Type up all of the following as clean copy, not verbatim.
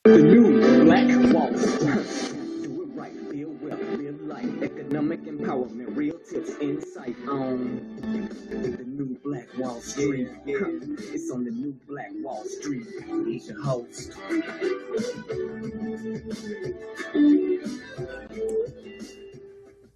The new Black Wall Street. Do it right, build wealth, live life, economic empowerment, real tips, insight on the new Black Wall Street. It's on the new Black Wall Street. He's your host.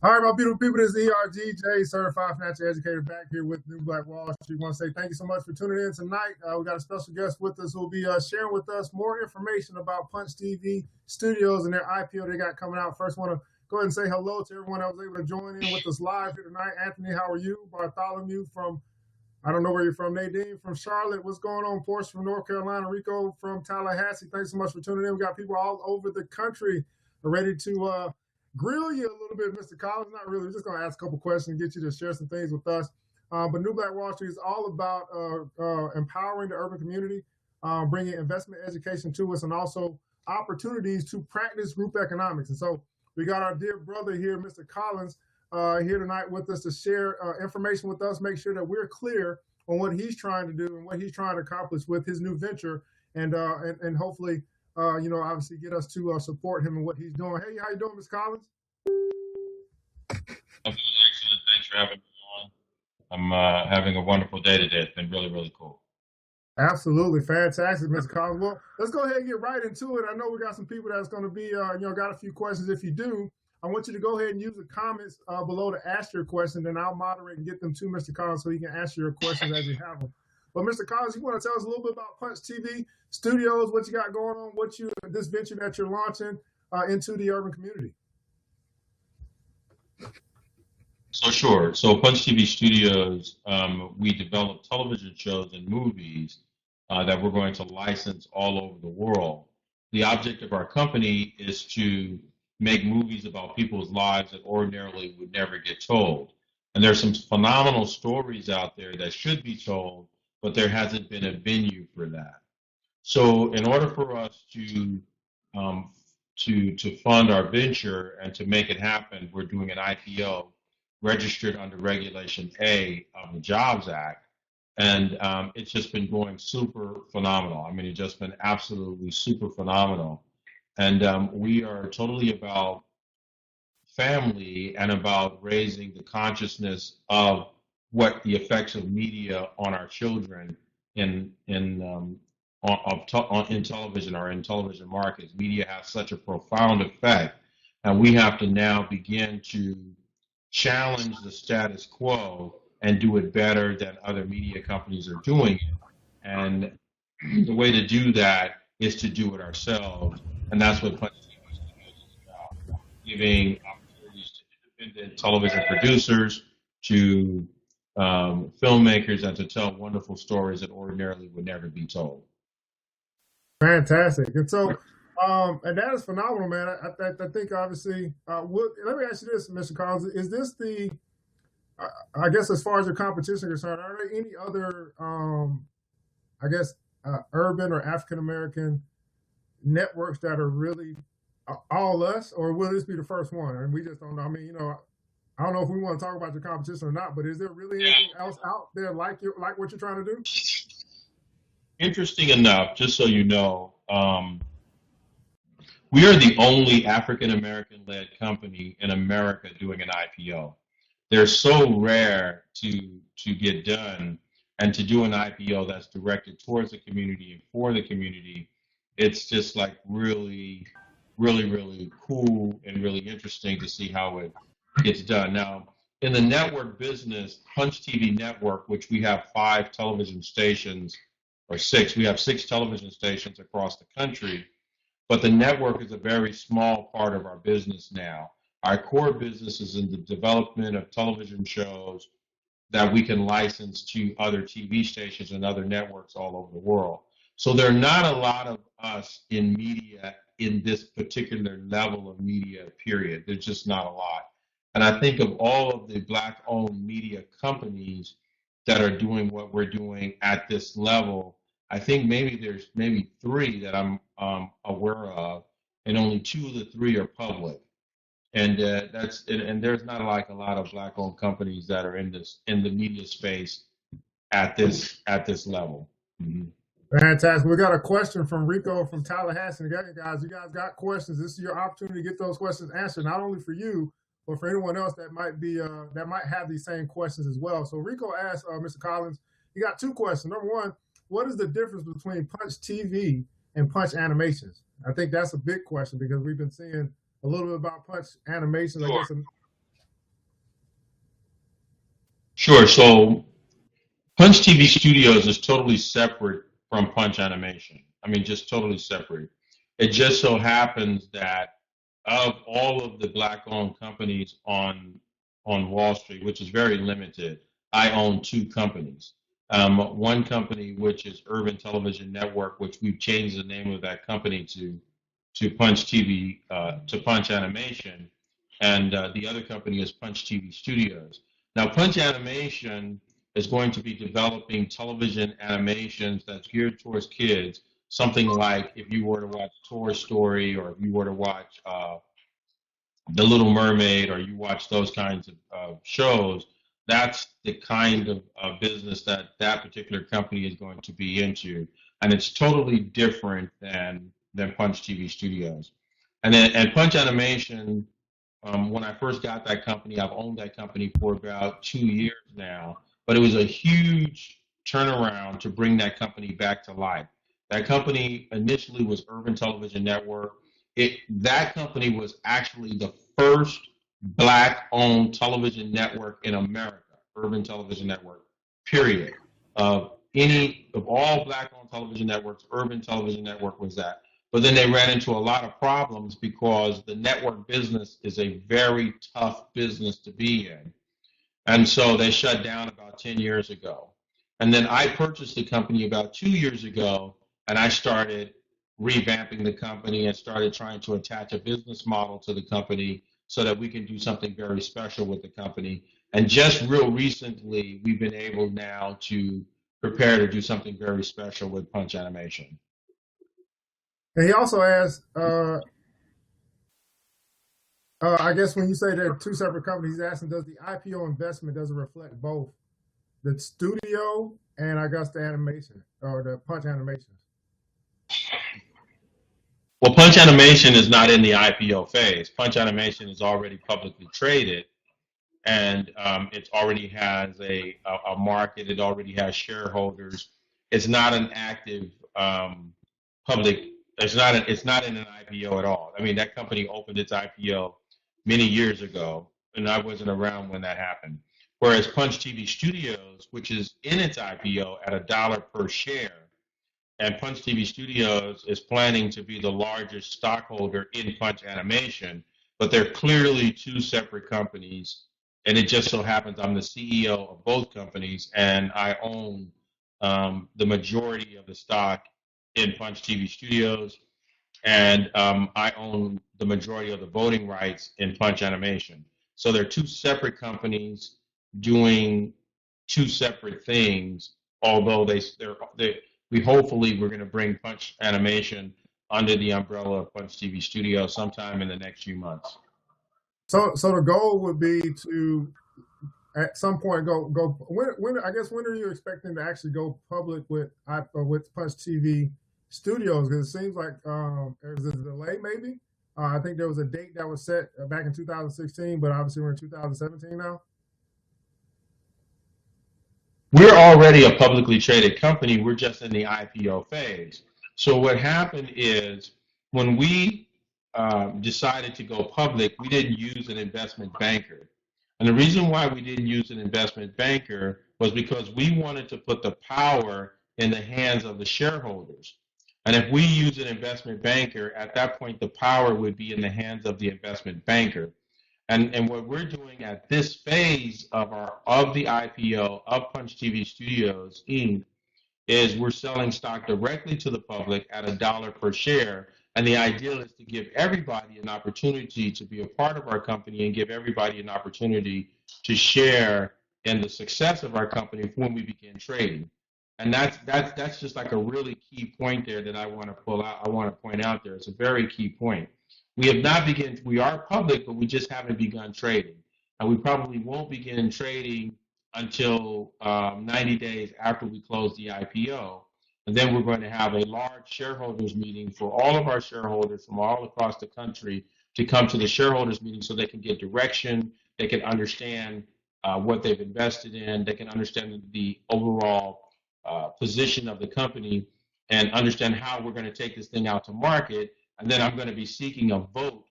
All right, my beautiful people, this is ERGJ, Certified Financial Educator, back here with New Black Wall Street. I want to say thank you so much for tuning in tonight. We got a special guest with us who will be sharing with us more information about Punch TV Studios and their IPO they got coming out. First, I want to go ahead and say hello to everyone that was able to join in with us live here tonight. Anthony, how are you? Bartholomew from, I don't know where you're from. Nadine from Charlotte. What's going on? Portia from North Carolina. Rico from Tallahassee. Thanks so much for tuning in. We got people all over the country ready to grill you a little bit, Mr. Collins. Not really. We're just going to ask a couple questions and get you to share some things with us. But New Black Wall Street is all about empowering the urban community, bringing investment education to us, and also opportunities to practice group economics. And so we got our dear brother here, Mr. Collins, here tonight with us to share information with us, make sure that we're clear on what he's trying to do and what he's trying to accomplish with his new venture, and hopefully obviously get us to support him in what he's doing. Hey, how you doing, Ms. Collins? I'm excellent. Thanks for having me on. I'm having a wonderful day today. It's been really, really cool. Absolutely. Fantastic, Mr. Collins. Well, let's go ahead and get right into it. I know we got some people that's going to be, got a few questions. If you do, I want you to go ahead and use the comments below to ask your question, then I'll moderate and get them to Mr. Collins so he can answer your questions as you have them. But Mr. Collins, you want to tell us a little bit about Punch TV Studios, what you got going on, this venture that you're launching into the urban community? So sure. So Punch TV Studios, we develop television shows and movies that we're going to license all over the world. The object of our company is to make movies about people's lives that ordinarily would never get told. And there's some phenomenal stories out there that should be told, but there hasn't been a venue for that. So in order for us to fund our venture and to make it happen, we're doing an IPO registered under Regulation A of the Jobs Act. And it's just been going super phenomenal. I mean, it's just been absolutely super phenomenal. And we are totally about family and about raising the consciousness of what the effects of media on our children in television or in television markets. Media has such a profound effect, and we have to now begin to challenge the status quo and do it better than other media companies are doing it. And the way to do that is to do it ourselves, and that's what Punch TV Studios is about, giving opportunities to independent television producers, to filmmakers, and to tell wonderful stories that ordinarily would never be told. Fantastic. And so, and that is phenomenal, man. I think obviously, let me ask you this, Mr. Collins, is this the, I guess as far as your competition is concerned, are there any other, urban or African-American networks that are really all us, or will this be the first one? And we just don't know. I mean, I don't know if we want to talk about your competition or not, but is there really anything else out there like what you're trying to do? Interesting enough, just so you know, we are the only African-American-led company in America doing an IPO. They're so rare to get done, and to do an IPO that's directed towards the community and for the community, it's just like really, really, really cool and really interesting to see how it gets done. Now, in the network business, Punch TV Network, which we have 5 television stations, or 6, we have 6 television stations across the country, but the network is a very small part of our business now. Our core business is in the development of television shows that we can license to other TV stations and other networks all over the world. So there are not a lot of us in media in this particular level of media, period. There's just not a lot. And I think of all of the Black-owned media companies that are doing what we're doing at this level, I think there's 3 that I'm aware of, and only 2 of the 3 are public. And there's not like a lot of Black-owned companies that are in the media space at this level. Mm-hmm. Fantastic. We got a question from Rico from Tallahassee. Again, guys, you guys got questions. This is your opportunity to get those questions answered, not only for you, but for anyone else that might be that might have these same questions as well. So Rico asked Mr. Collins, he got two questions. Number one, what is the difference between Punch TV and Punch Animations? I think that's a big question because we've been seeing a little bit about Punch Animations. Sure. I guess. Sure. So Punch TV Studios is totally separate from Punch Animation. I mean, just totally separate. It just so happens that of all of the black-owned companies on Wall Street, which is very limited, I own two companies. One company, which is Urban Television Network, which we've changed the name of that company to Punch TV, to Punch Animation, and the other company is Punch TV Studios. Now, Punch Animation is going to be developing television animations that's geared towards kids, something like if you were to watch Toy Story or if you were to watch The Little Mermaid or you watch those kinds of shows, that's the kind of business that that particular company is going to be into. And it's totally different than Punch TV Studios. And Punch Animation, when I first got that company, I've owned that company for about 2 years now, but it was a huge turnaround to bring that company back to life. That company initially was Urban Television Network. That company was actually the first black-owned television network in America, Urban Television Network, period. Of all black-owned television networks, Urban Television Network was that. But then they ran into a lot of problems because the network business is a very tough business to be in. And so they shut down about 10 years ago. And then I purchased the company about 2 years ago, and I started revamping the company and started trying to attach a business model to the company so that we can do something very special with the company. And just real recently, we've been able now to prepare to do something very special with Punch Animation. And he also asked, I guess when you say they're two separate companies, he's asking, does the IPO investment, does it reflect both the studio and I guess the animation or the Punch Animation? Well, Punch Animation is not in the IPO phase. Punch Animation is already publicly traded, and it already has a market. It already has shareholders. It's not an active public. It's not in an IPO at all. I mean, that company opened its IPO many years ago, and I wasn't around when that happened. Whereas Punch TV Studios, which is in its IPO at $1 per share, and Punch TV Studios is planning to be the largest stockholder in Punch Animation, but they're clearly two separate companies. And it just so happens I'm the CEO of both companies, and I own the majority of the stock in Punch TV Studios, and I own the majority of the voting rights in Punch Animation. So they're two separate companies doing two separate things, although we're going to bring Punch Animation under the umbrella of Punch TV Studios sometime in the next few months. So the goal would be to, at some point, go. When are you expecting to actually go public with Punch TV Studios? Because it seems like there's a delay, maybe. I think there was a date that was set back in 2016, but obviously we're in 2017 now. We're already a publicly traded company. We're just in the IPO phase. So what happened is when we decided to go public, we didn't use an investment banker. And the reason why we didn't use an investment banker was because we wanted to put the power in the hands of the shareholders. And if we use an investment banker, at that point, the power would be in the hands of the investment banker. And what we're doing at this phase of the IPO of Punch TV Studios Inc. is we're selling stock directly to the public at $1 per share. And the ideal is to give everybody an opportunity to be a part of our company and give everybody an opportunity to share in the success of our company when we begin trading. And that's just like a really key point there that I want to pull out. I want to point out there. It's a very key point. We are public, but we just haven't begun trading. And we probably won't begin trading until 90 days after we close the IPO. And then we're going to have a large shareholders meeting for all of our shareholders from all across the country to come to the shareholders meeting so they can get direction, they can understand what they've invested in, they can understand the overall position of the company and understand how we're going to take this thing out to market. And then I'm going to be seeking a vote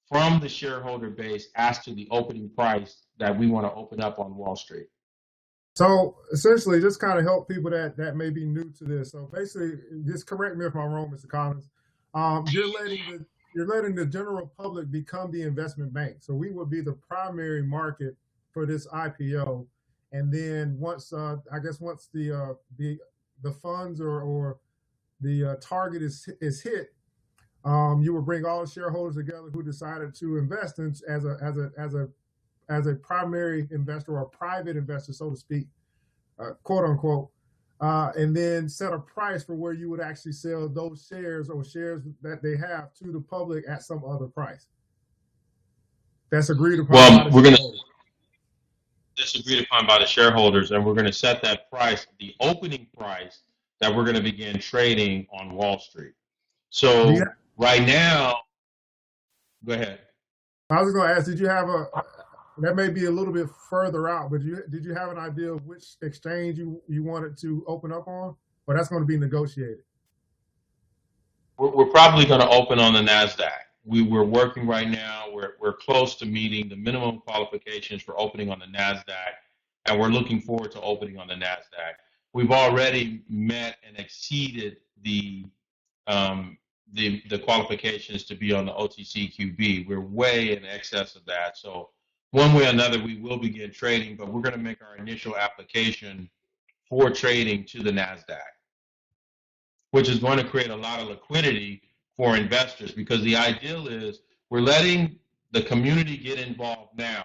from the shareholder base as to the opening price that we want to open up on Wall Street. So essentially, just kind of help people that may be new to this. So basically, just correct me if I'm wrong, Mr. Collins. You're letting the general public become the investment bank. So we will be the primary market for this IPO, and then once once the funds or the target is hit, you will bring all the shareholders together who decided to invest in as a primary investor or private investor, so to speak, quote unquote, and then set a price for where you would actually sell those shares or shares that they have to the public at some other price. That's agreed upon. Well, we're going to. That's agreed upon by the shareholders, and we're going to set that price, the opening price that we're going to begin trading on Wall Street. So right now, go ahead. I was going to ask, did you have that may be a little bit further out, but did you have an idea of which exchange you wanted to open up on, or that's going to be negotiated? We're probably going to open on the NASDAQ. We're working right now. We're close to meeting the minimum qualifications for opening on the NASDAQ, and we're looking forward to opening on the NASDAQ. We've already met and exceeded the qualifications to be on the OTCQB. We're way in excess of that. So one way or another, we will begin trading, but we're going to make our initial application for trading to the NASDAQ, which is going to create a lot of liquidity for investors, because the ideal is we're letting the community get involved now,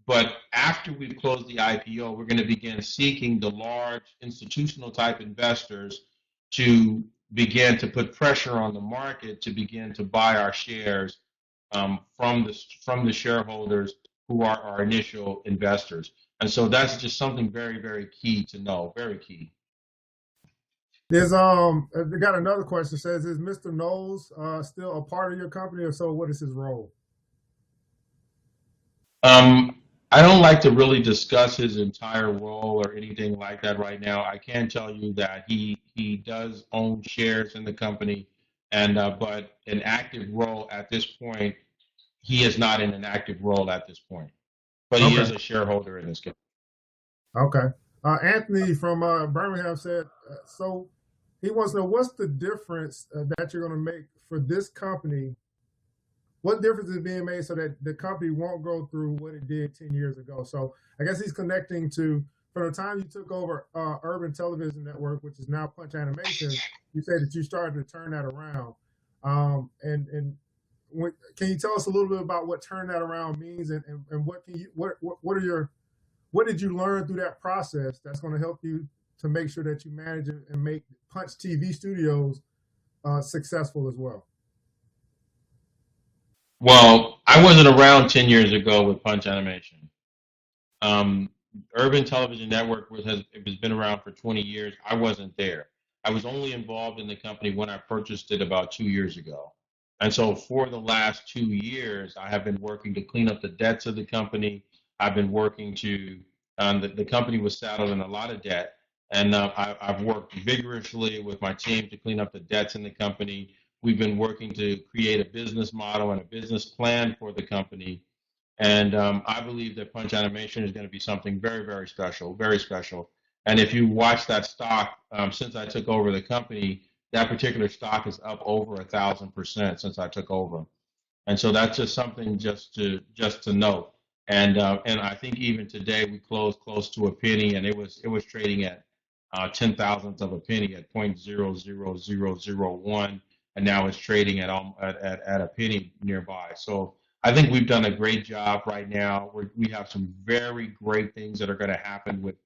but after we've closed the IPO, we're going to begin seeking the large institutional type investors to begin to put pressure on the market to begin to buy our shares from the shareholders who are our initial investors. And so that's just something very, very key to know, very key. There's they got another question. It says, is Mr. Knowles still a part of your company, or so what is his role? I don't like to really discuss his entire role or anything like that right now. I can tell you that he does own shares in the company, and but an active role at this point, he is not in an active role at this point. But he is a shareholder in this company. Okay. Anthony from Birmingham said, so he wants to know, what's the difference that you're going to make for this company? What difference is being made so that the company won't go through what it did 10 years ago? So I guess he's connecting to, from the time you took over Urban Television Network, which is now Punch Animation, you said that you started to turn that around. Can you tell us a little bit about what turn that around means, and what did you learn through that process that's going to help you to make sure that you manage it and make Punch TV Studios successful as well? Well, I wasn't around 10 years ago with Punch Animation. Urban Television Network has been around for 20 years. I wasn't there. I was only involved in the company when I purchased it about 2 years ago. And so for the last 2 years, I have been working to clean up the debts of the company. I've been working to, the company was saddled in a lot of debt. And I've worked vigorously with my team to clean up the debts in the company. We've been working to create a business model and a business plan for the company. And I believe that Punch Animation is going to be something very, very special, very special. And if you watch that stock, since I took over the company, that particular stock is up over 1,000% since I took over. And so that's just something just to note. And I think even today we closed close to a penny, and it was trading at 10,000th of a penny at 0.00001, and now it's trading at a penny nearby. So I think we've done a great job right now. We have some very great things that are going to happen with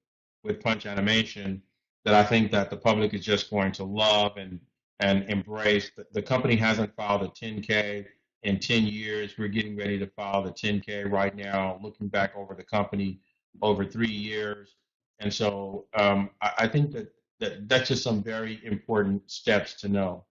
Punch Animation that I think that the public is just going to love and embrace. The company hasn't filed a 10K in 10 years. We're getting ready to file the 10K right now, looking back over the company over 3 years. And so I think that That's just some very important steps to know.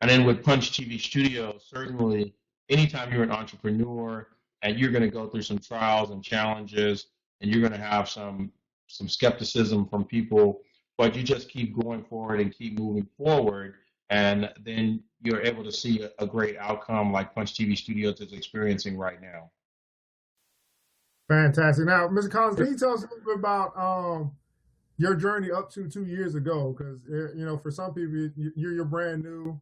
And then with Punch TV Studio, certainly anytime you're an entrepreneur and you're going to go through some trials and challenges and you're going to have some skepticism from people, but you just keep going forward and keep moving forward, and then you're able to see a great outcome like Punch TV Studios is experiencing right now. Fantastic. Now, Mr. Collins, can you tell us a little bit about your journey up to 2 years ago? Because for some people, you're brand new.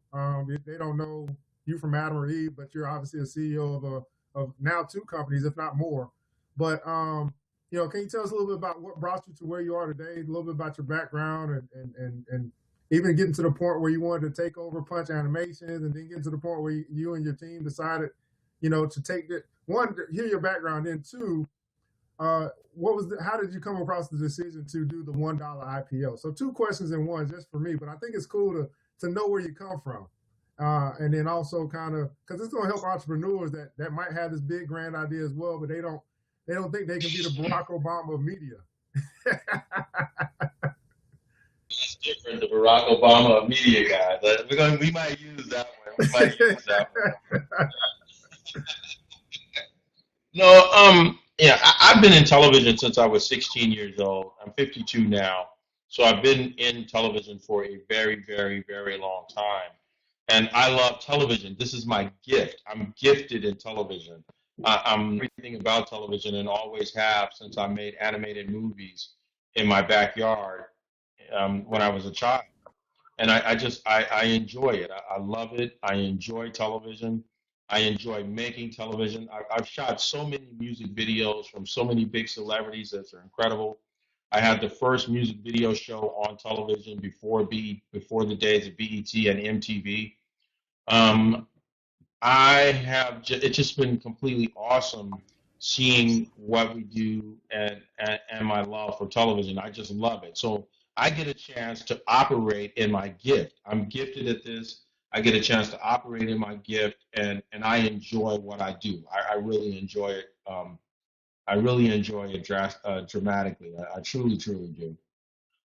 They don't know you from Adam or Eve, but you're obviously a CEO of now 2 companies, if not more. But can you tell us a little bit about what brought you to where you are today? A little bit about your background, and even getting to the point where you wanted to take over Punch Animations, and then getting to the point where you and your team decided, to take it. One, to hear your background, and 2, how did you come across the decision to do the $1 IPO? So 2 questions in one, just for me, but I think it's cool to know where you come from. And then also kind of, because it's going to help entrepreneurs that might have this big grand idea as well, but they don't think they can be the Barack Obama of media. It's different, the Barack Obama of media guy. We might use that one. No, yeah, I've been in television since I was 16 years old. I'm 52 now. So I've been in television for a very, very, very long time. And I love television. This is my gift. I'm gifted in television. I'm everything about television and always have since I made animated movies in my backyard when I was a child. And I enjoy it. I love it. I enjoy television. I enjoy making television. I've shot so many music videos from so many big celebrities that are incredible. I had the first music video show on television before the days of BET and MTV. It's just been completely awesome seeing what we do and my love for television. I just love it. So I get a chance to operate in my gift. I'm gifted at this. I get a chance to operate in my gift, and I enjoy what I do. I really enjoy it. I really enjoy it dramatically. I truly, truly do.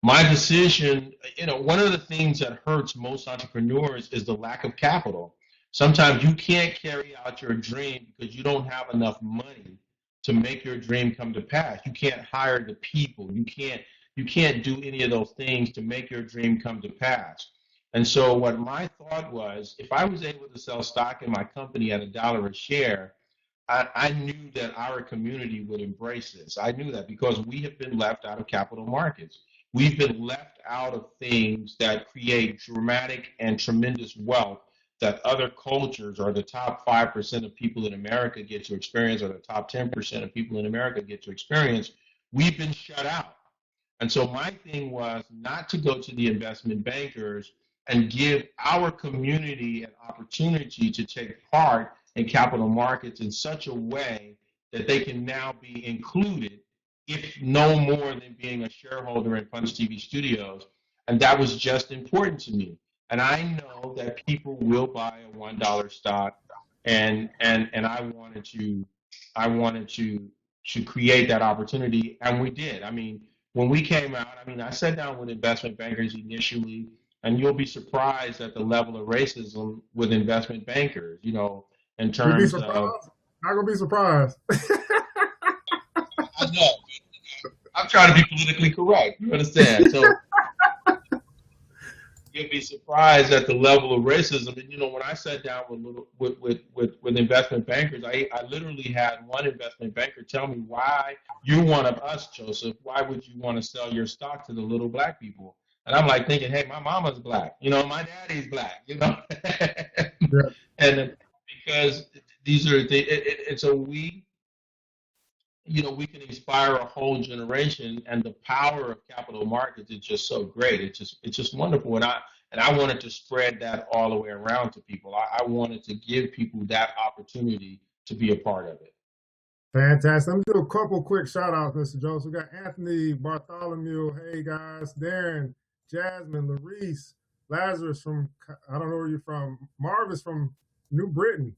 My decision, one of the things that hurts most entrepreneurs is the lack of capital. Sometimes you can't carry out your dream because you don't have enough money to make your dream come to pass. You can't hire the people. You can't do any of those things to make your dream come to pass. And so what my thought was, if I was able to sell stock in my company at $1 a share, I knew that our community would embrace this. I knew that because we have been left out of capital markets. We've been left out of things that create dramatic and tremendous wealth that other cultures or the top 5% of people in America get to experience, or the top 10% of people in America get to experience. We've been shut out. And so my thing was not to go to the investment bankers and give our community an opportunity to take part in capital markets in such a way that they can now be included, if no more than being a shareholder in Punch TV Studios. And that was just important to me. And I know that people will buy a $1 stock, and I wanted to create that opportunity, and we did. I mean, when we came out, I sat down with investment bankers initially, and you'll be surprised at the level of racism with investment bankers, in terms of. Not gonna be surprised. I know. I'm trying to be politically correct. You understand? So you'll be surprised at the level of racism. And when I sat down with investment bankers, I literally had one investment banker tell me, "Why you're one of us, Joseph? Why would you want to sell your stock to the little black people?" And I'm like thinking, "Hey, my mama's black. My daddy's black. Yeah. And because these are and so we can inspire a whole generation, and the power of capital markets is just so great. It's just wonderful, and I wanted to spread that all the way around to people. I wanted to give people that opportunity to be a part of it. Fantastic. Let me do a couple quick shout outs, Mr. Jones. We got Anthony, Bartholomew, hey guys, Darren, Jasmine, Larice, Lazarus from, I don't know where you're from, Marvis from New Britain,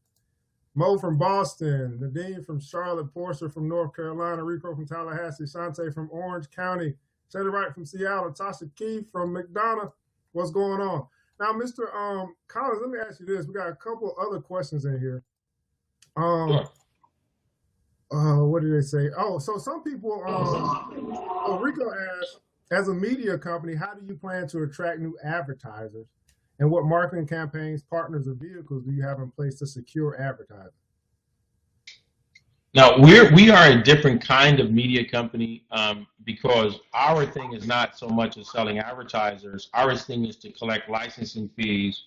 Mo from Boston, Nadine from Charlotte, Portia from North Carolina, Rico from Tallahassee, Shante from Orange County, Shady Wright from Seattle, Tasha Keith from McDonough. What's going on? Now, Mr. Collins, let me ask you this. We got a couple other questions in here. Sure. What did they say? Oh, so some people, Rico asked, as a media company, how do you plan to attract new advertisers? And what marketing campaigns, partners, or vehicles do you have in place to secure advertising? Now, we are a different kind of media company because our thing is not so much as selling advertisers. Our thing is to collect licensing fees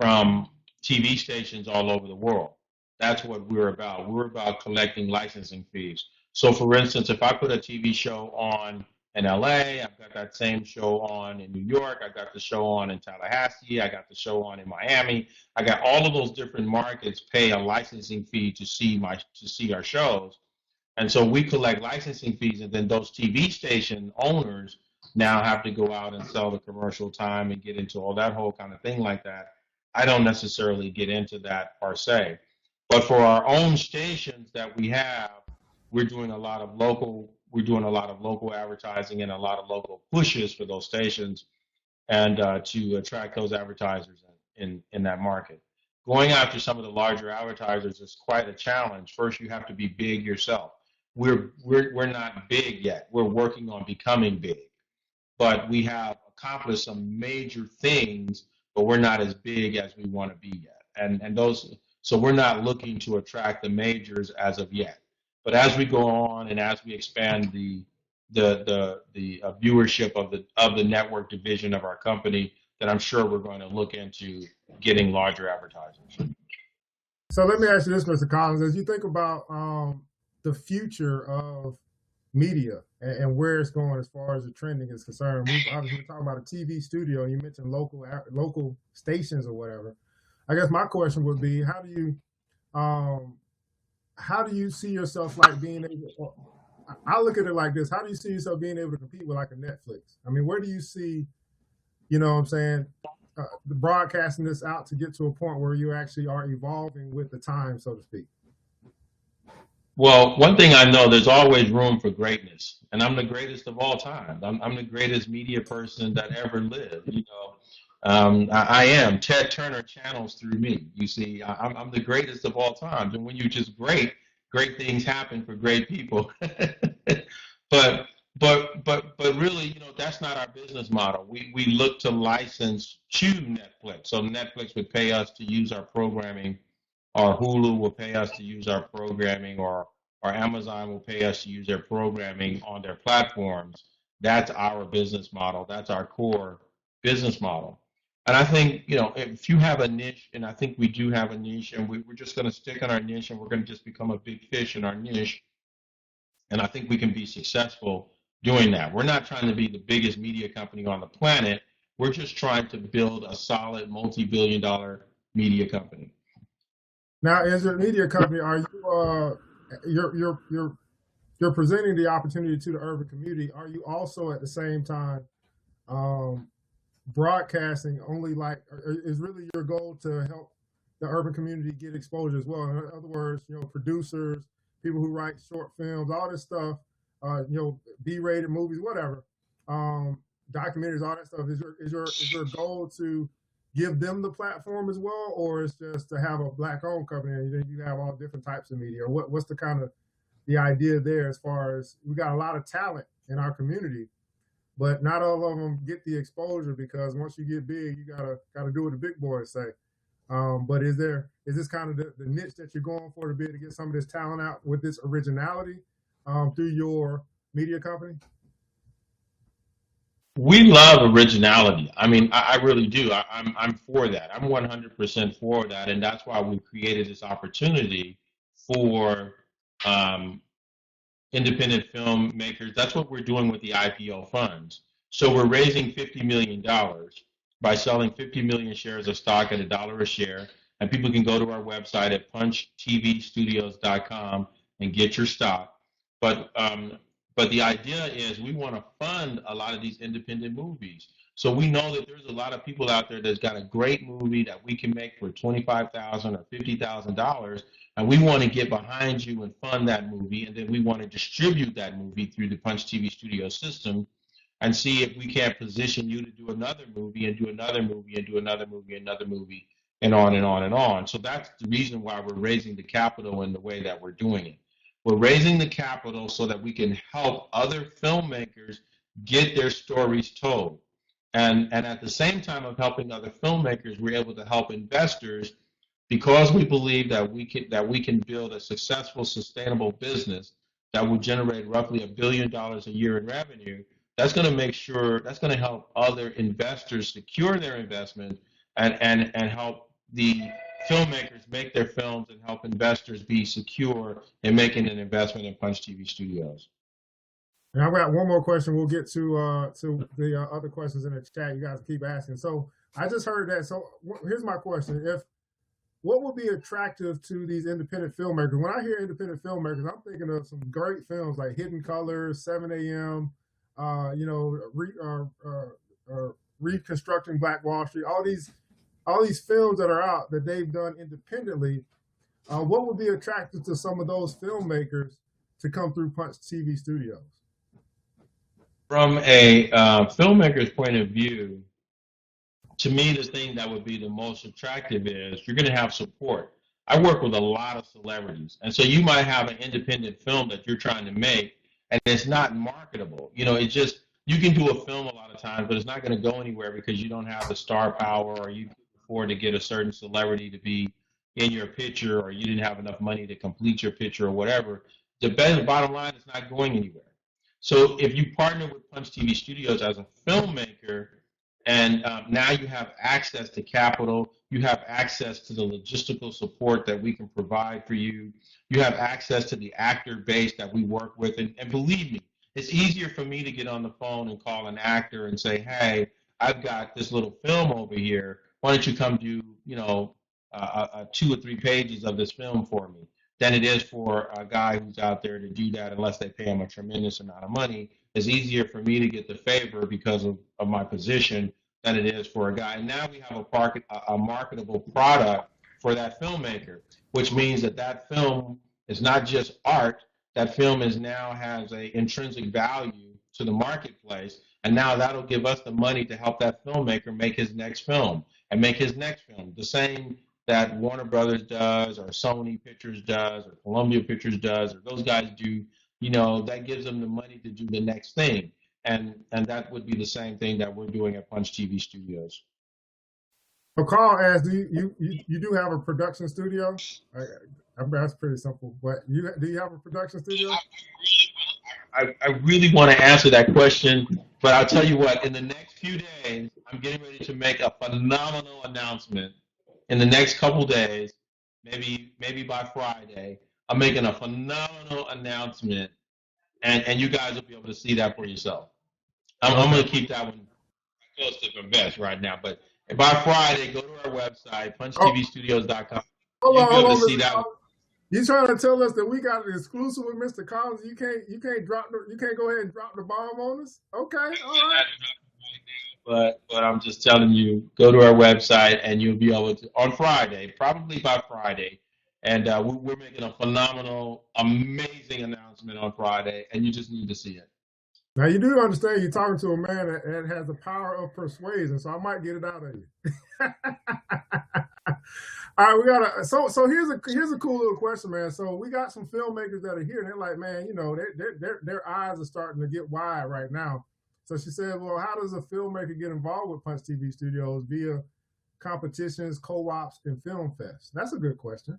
from TV stations all over the world. That's what we're about. We're about collecting licensing fees. So, for instance, if I put a TV show on in LA, I've got that same show on in New York, I got the show on in Tallahassee, I got the show on in Miami. I got all of those different markets pay a licensing fee to see our shows. And so we collect licensing fees, and then those TV station owners now have to go out and sell the commercial time and get into all that whole kind of thing like that. I don't necessarily get into that per se. But for our own stations that we have, we're doing a lot of local advertising and a lot of local pushes for those stations and to attract those advertisers in that market. Going after some of the larger advertisers is quite a challenge. First, you have to be big yourself. We're not big yet. We're working on becoming big, but we have accomplished some major things, but we're not as big as we want to be yet. So we're not looking to attract the majors as of yet. But as we go on and as we expand the viewership of the network division of our company, then I'm sure we're going to look into getting larger advertisers. So let me ask you this, Mr. Collins, as you think about the future of media and where it's going as far as the trending is concerned. We've obviously been talking about a TV studio. You mentioned local stations or whatever. I guess my question would be, how do you see yourself like being able? I look at it like this: how do you see yourself being able to compete with like a Netflix? I mean, where do you see, you know, what I'm saying, the broadcasting this out to get to a point where you actually are evolving with the time, so to speak? Well, one thing I know, there's always room for greatness, and I'm the greatest of all time. I'm the greatest media person that ever lived. You know, I am. Ted Turner channels through me. You see, I'm the greatest of all times, and when you're just great things happen for great people. but really, you know, that's not our business model. We look to license to Netflix, so Netflix would pay us to use our programming, or Hulu will pay us to use our programming, or Amazon will pay us to use their programming on their platforms. That's our business model. That's our core business model. And I think, you know, if you have a niche, and I think we do have a niche, and we're just going to stick on our niche, and we're going to just become a big fish in our niche. And I think we can be successful doing that. We're not trying to be the biggest media company on the planet. We're just trying to build a solid multi-billion-dollar media company. Now, as a media company, are you you're presenting the opportunity to the urban community? Are you also at the same time broadcasting only, like, is really your goal to help the urban community get exposure as well? In other words, you know, producers, people who write short films, all this stuff, you know, B-rated movies, whatever, documentaries, all that stuff. Is your goal to give them the platform as well, or it's just to have a black-owned company and then you have all different types of media? Or what's the kind of the idea there, as far as we got a lot of talent in our community, but not all of them get the exposure, because once you get big, you gotta do what the big boys say. But is this kind of the niche that you're going for, to be able to get some of this talent out with this originality through your media company? We love originality. I mean, I really do. I'm for that. I'm 100% for that, and that's why we created this opportunity for independent filmmakers. That's what we're doing with the IPO funds. So we're raising $50 million by selling 50 million shares of stock at $1 a share, and people can go to our website at punchtvstudios.com and get your stock. But the idea is we want to fund a lot of these independent movies. So we know that there's a lot of people out there that's got a great movie that we can make for $25,000 or $50,000, and we want to get behind you and fund that movie, and then we want to distribute that movie through the Punch TV Studio system. and see if we can't position you to do another movie and do another movie and do another movie, another movie, and on and on and on. So that's the reason why we're raising the capital in the way that we're doing it. We're raising the capital so that we can help other filmmakers get their stories told. And at the same time of helping other filmmakers, we're able to help investors because we believe that we can build a successful, sustainable business that will generate roughly $1 billion a year in revenue. That's going to help other investors secure their investment and help the filmmakers make their films and help investors be secure in making an investment in Punch TV Studios. And I've got one more question. We'll get to the other questions in the chat. You guys keep asking. So I just heard that. So here's my question: what would be attractive to these independent filmmakers? When I hear independent filmmakers, I'm thinking of some great films like Hidden Colors, 7 a.m., Reconstructing Black Wall Street. All these films that are out that they've done independently. What would be attractive to some of those filmmakers to come through Punch TV Studios? From a filmmaker's point of view, to me, the thing that would be the most attractive is you're going to have support. I work with a lot of celebrities, and so you might have an independent film that you're trying to make, and it's not marketable. You can do a film a lot of times, but it's not going to go anywhere because you don't have the star power, or you can afford to get a certain celebrity to be in your picture, or you didn't have enough money to complete your picture or whatever. The bottom line is not going anywhere. So if you partner with Punch TV Studios as a filmmaker, and now you have access to capital, you have access to the logistical support that we can provide for you, you have access to the actor base that we work with, and believe me, it's easier for me to get on the phone and call an actor and say, hey, I've got this little film over here, why don't you come do 2 or 3 pages of this film for me, than it is for a guy who's out there to do that unless they pay him a tremendous amount of money. It's easier for me to get the favor because of my position than it is for a guy. And now we have a marketable product for that filmmaker, which means that film is not just art. That film now has an intrinsic value to the marketplace, and now that'll give us the money to help that filmmaker make his next film and make his next film. The same that Warner Brothers does, or Sony Pictures does, or Columbia Pictures does, or those guys do, that gives them the money to do the next thing. And that would be the same thing that we're doing at Punch TV Studios. So Carl asked, do you do have a production studio? That's pretty simple. But do you have a production studio? I really want to answer that question, but I'll tell you what, in the next few days, I'm getting ready to make a phenomenal announcement. In the next couple days, maybe by Friday, I'm making a phenomenal announcement, and you guys will be able to see that for yourself. I'm going to keep that one close to the vest right now, but by Friday, go to our website, punchtvstudios.com. You'll be able to see that one. You trying to tell us that we got an exclusive with Mr. Collins? You can't go ahead and drop the bomb on us? Okay, all right. But I'm just telling you, go to our website and you'll be able to, on Friday, probably by Friday, and we're making a phenomenal, amazing announcement on Friday, and you just need to see it. Now, you do understand you're talking to a man that has the power of persuasion, so I might get it out of you. All right, so here's a cool little question, man. So we got some filmmakers that are here, and they're like, man, their eyes are starting to get wide right now. So she said, well, how does a filmmaker get involved with Punch TV Studios via competitions, co-ops, and film fest? That's a good question.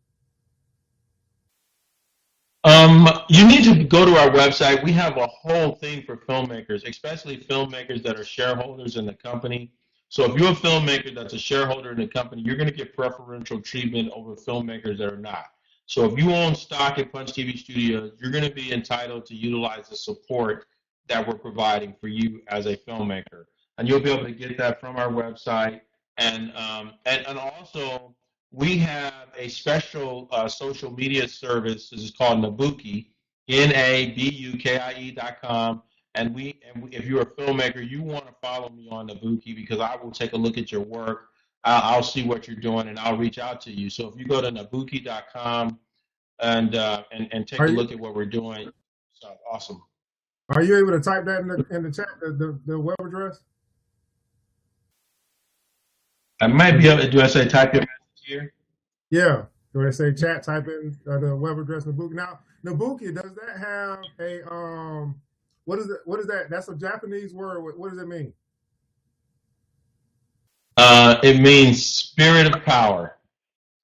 You need to go to our website. We have a whole thing for filmmakers, especially filmmakers that are shareholders in the company. So if you're a filmmaker that's a shareholder in the company, you're going to get preferential treatment over filmmakers that are not. So if you own stock at Punch TV Studios, you're going to be entitled to utilize the support that we're providing for you as a filmmaker. And you'll be able to get that from our website. And also, we have a special social media service. This is called Nabuki, NABUKIE.com. And if you're a filmmaker, you want to follow me on Nabuki because I will take a look at your work. I'll see what you're doing, and I'll reach out to you. So if you go to Nabuki.com and take a look at what we're doing, so awesome. Are you able to type that in the chat, the web address? I might be able to, do I say type your message here? Yeah. Do I say chat, type in the web address Nabuki. Now, Nabuki, does that have a what is it? What is that? That's a Japanese word. What does it mean? It means spirit of power.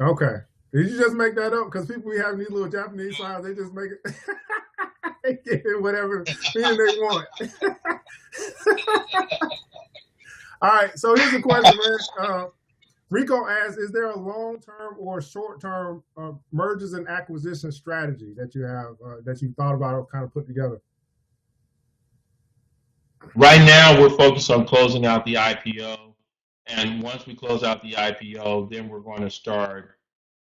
Okay. Did you just make that up? Because people be having these little Japanese signs, they just make it they get it whatever meaning they want. All right. So here's a question, man. Rico asks, is there a long-term or short-term mergers and acquisition strategy that you have, that you thought about or kind of put together? Right now, we're focused on closing out the IPO. And once we close out the IPO, then we're going to start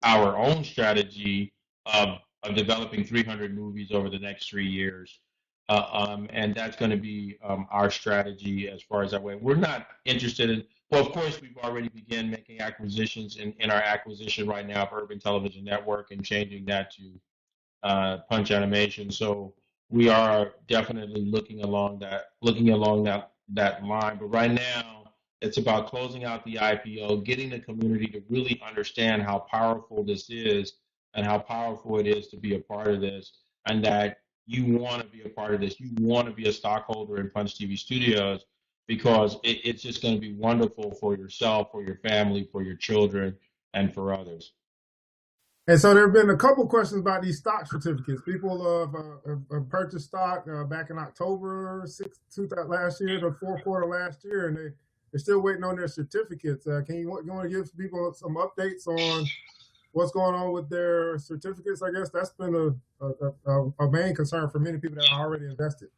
our own strategy of developing 300 movies over the next 3 years. And that's going to be our strategy as far as that way. We're not interested in, well, of course, we've already begun making acquisitions in our acquisition right now of Urban Television Network and changing that to Punch Animation. So we are definitely looking along that line. But right now, it's about closing out the IPO, getting the community to really understand how powerful this is and how powerful it is to be a part of this, and that you want to be a part of this. You want to be a stockholder in Punch TV Studios because it's just going to be wonderful for yourself, for your family, for your children, and for others. And so there have been a couple questions about these stock certificates. People have purchased stock back in October 6th, last year, the fourth quarter last year, and they're still waiting on their certificates. You want to give people some updates on what's going on with their certificates? I guess that's been a main concern for many people that are already invested.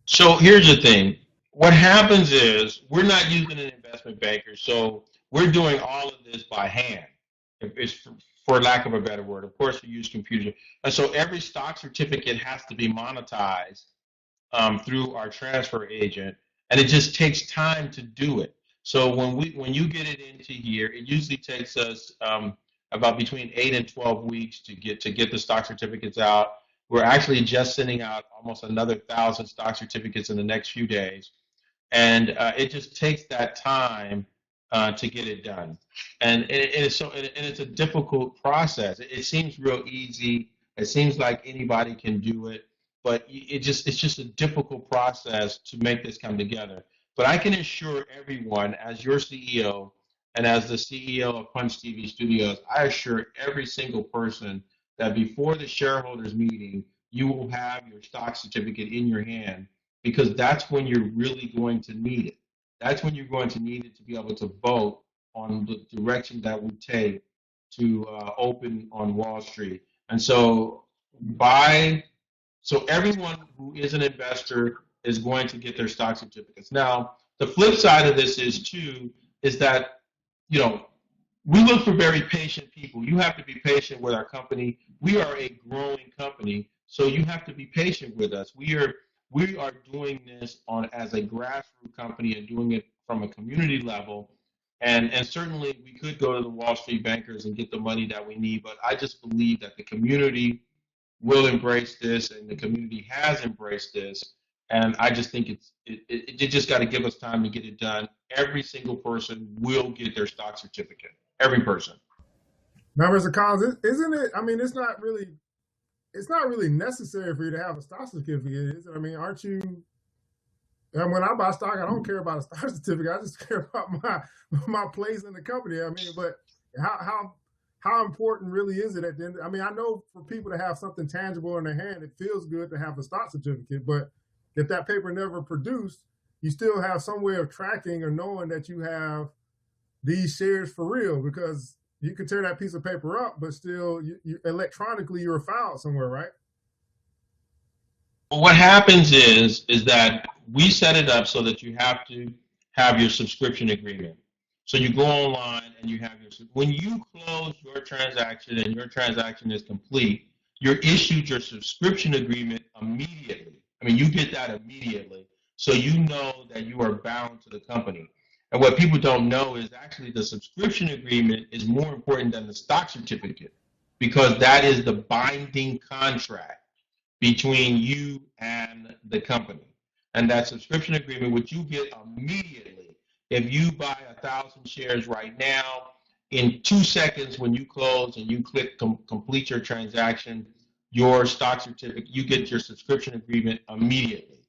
So here's the thing. What happens is we're not using an investment banker, so we're doing all of this by hand. It's for lack of a better word. Of course, we use computers. And so every stock certificate has to be monetized through our transfer agent, and it just takes time to do it. So when you get it into here, it usually takes us about between 8 and 12 weeks to get the stock certificates out. We're actually just sending out almost another 1,000 stock certificates in the next few days, and it just takes that time to get it done. And it's a difficult process. It seems real easy. It seems like anybody can do it, but it's just a difficult process to make this come together. But I can assure everyone, as your CEO and as the CEO of Punch TV Studios, I assure every single person that before the shareholders meeting, you will have your stock certificate in your hand, because that's when you're really going to need it. That's when you're going to need it to be able to vote on the direction that we take to open on Wall Street. And so everyone who is an investor is going to get their stock certificates. Now, the flip side of this is that, we look for very patient people. You have to be patient with our company. We are a growing company, so you have to be patient with us. We are doing this as a grassroots company and doing it from a community level. And certainly we could go to the Wall Street bankers and get the money that we need, but I just believe that the community will embrace this, and the community has embraced this. And I just think it just got to give us time to get it done. Every single person will get their stock certificate. Every person. Now, Mr. Collins, isn't it? I mean, it's not really necessary for you to have a stock certificate, is it? I mean, aren't you? And when I buy stock, I don't care about a stock certificate. I just care about my place in the company. I mean, but how important really is it at the end? I mean, I know for people to have something tangible in their hand, it feels good to have a stock certificate, but if that paper never produced, you still have some way of tracking or knowing that you have these shares for real, because you can tear that piece of paper up, but still you electronically you're filed somewhere, right? Well, what happens is that we set it up so that you have to have your subscription agreement. So you go online and you have when you close your transaction and your transaction is complete, you're issued your subscription agreement immediately. I mean, you get that immediately. So you know that you are bound to the company. And what people don't know is actually the subscription agreement is more important than the stock certificate, because that is the binding contract. between you and the company. And that subscription agreement, which you get immediately, if you buy 1,000 shares right now, in 2 seconds when you close and you click complete your transaction, your stock certificate, you get your subscription agreement immediately.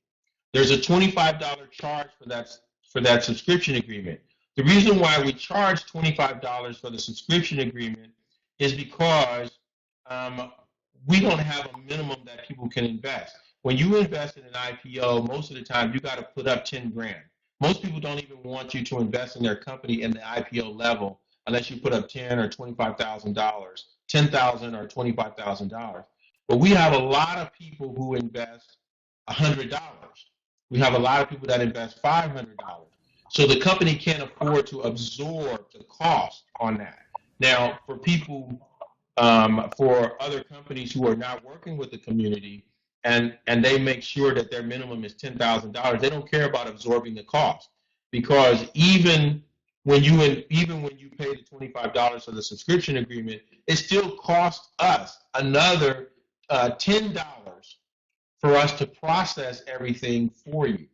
There's a $25 charge for that subscription agreement. The reason why we charge $25 for the subscription agreement is because we don't have a minimum that people can invest. When you invest in an IPO, most of the time you got to put up 10 grand. Most people don't even want you to invest in their company in the IPO level unless you put up $10,000 or $25,000, $10,000 or $25,000. But we have a lot of people who invest $100. We have a lot of people that invest $500. So the company can't afford to absorb the cost on that. Now, for people, for other companies who are not working with the community, and they make sure that their minimum is $10,000, they don't care about absorbing the cost, because even when you pay the $25 for the subscription agreement, it still costs us another $10 for us to process everything for you.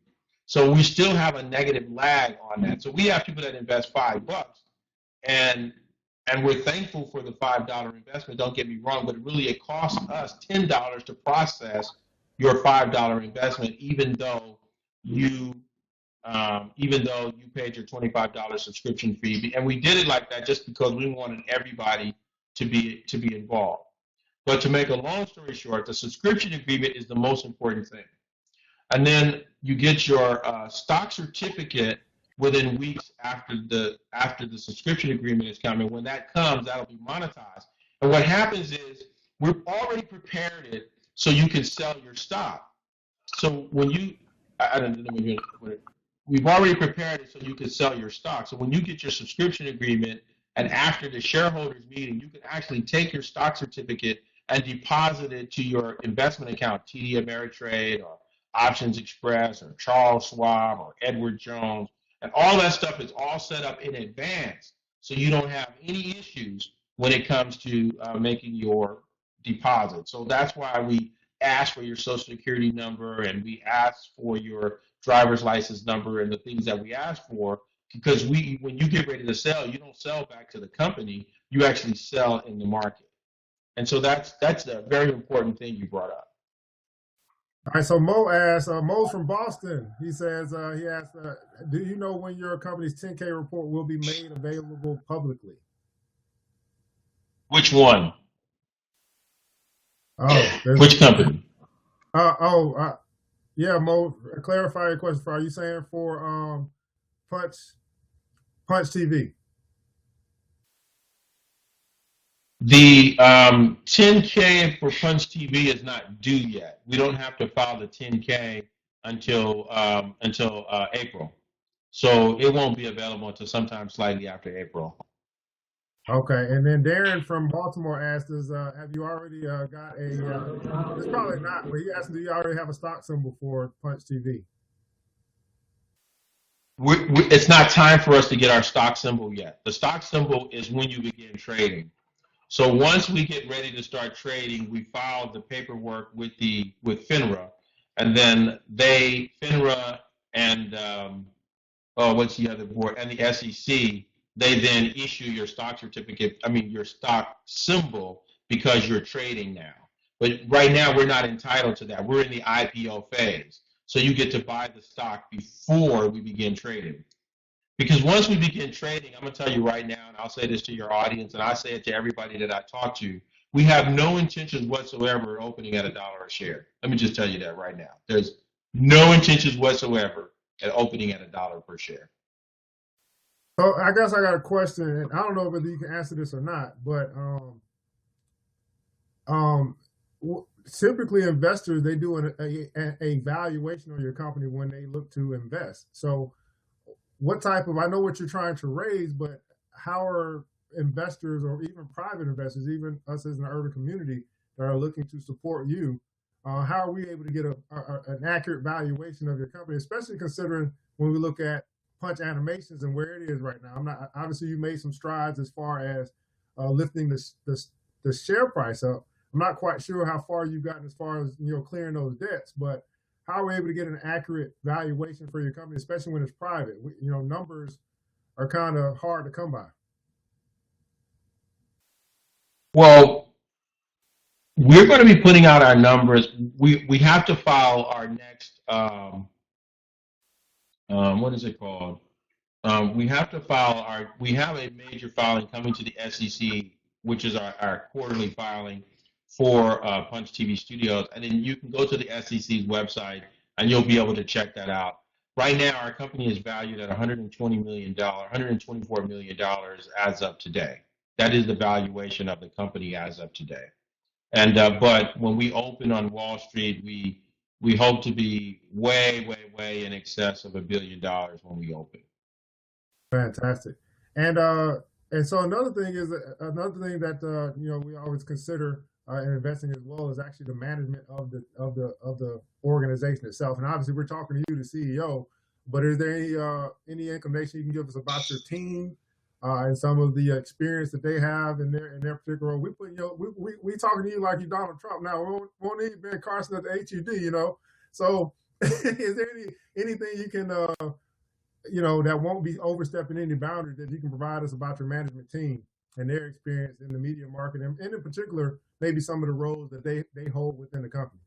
So we still have a negative lag on that. So we have people that invest $5, and we're thankful for the $5 investment. Don't get me wrong, but it costs us $10 to process your $5 investment, even though you paid your $25 subscription fee. And we did it like that just because we wanted everybody to be involved. But to make a long story short, the subscription agreement is the most important thing. And then you get your stock certificate within weeks after the subscription agreement is coming. When that comes, that'll be monetized. And what happens is we've already prepared it so you can sell your stock. So when you, we've already prepared it so you can sell your stock. So when you get your subscription agreement, and after the shareholders meeting, you can actually take your stock certificate and deposit it to your investment account, TD Ameritrade or Options Express or Charles Schwab or Edward Jones. And all that stuff is all set up in advance, so you don't have any issues when it comes to making your deposit. So that's why we ask for your social security number, and we ask for your driver's license number and the things that we ask for, because when you get ready to sell, you don't sell back to the company, you actually sell in the market. And so that's a very important thing you brought up. All right, so Mo asks, Mo's from Boston. He says, he asked, do you know when your company's 10K report will be made available publicly? Which one? Oh, which company? Yeah, Mo, clarify your question. Are you saying for Punch TV? The 10K for Punch TV is not due yet. We don't have to file the 10K until April. So it won't be available until sometime slightly after April. Okay, and then Darren from Baltimore asked us, have you already got a, it's probably not, but he asked, do you already have a stock symbol for Punch TV? It's not time for us to get our stock symbol yet. The stock symbol is when you begin trading. So once we get ready to start trading, we file the paperwork with FINRA, and then FINRA and what's the other board, and the SEC, they then issue your stock certificate, your stock symbol, because you're trading now. But right now, we're not entitled to that. We're in the IPO phase. So you get to buy the stock before we begin trading. Because once we begin trading, I'm going to tell you right now, and I'll say this to your audience, and I say it to everybody that I talk to, we have no intentions whatsoever of opening at $1 a share. Let me just tell you that right now. There's no intentions whatsoever at opening at $1 per share. So I guess I got a question, and I don't know whether you can answer this or not, but typically investors, they do a valuation on your company when they look to invest. So what type of, I know what you're trying to raise, but how are investors, or even private investors, even us as an urban community that are looking to support you, how are we able to get an accurate valuation of your company, especially considering when we look at Punch Animations and where it is right now? Obviously you made some strides as far as lifting the share price up, I'm not quite sure how far you've gotten as far as clearing those debts, but how are we able to get an accurate valuation for your company, especially when it's private? Numbers are kind of hard to come by. Well, we're going to be putting out our numbers. We have to file our next what is it called? We have to file we have a major filing coming to the SEC, which is our quarterly filing for Punch TV Studios. And then you can go to the SEC's website and you'll be able to check that out. Right now, our company is valued at $120 million, $124 million as of today. That is the valuation of the company as of today. And but when we open on Wall Street, we hope to be way, way, way in excess of $1 billion when we open. Fantastic. And so another thing that we always consider in investing as well is actually the management of the organization itself. And obviously, we're talking to you, the CEO. But is there any inclination you can give us about your team and some of the experience that they have in their particular role? We talking to you like you Donald Trump now. We won't need Ben Carson at the HUD, So is there anything you can that won't be overstepping any boundaries that you can provide us about your management team and their experience in the media market, and in particular, maybe some of the roles that they hold within the company?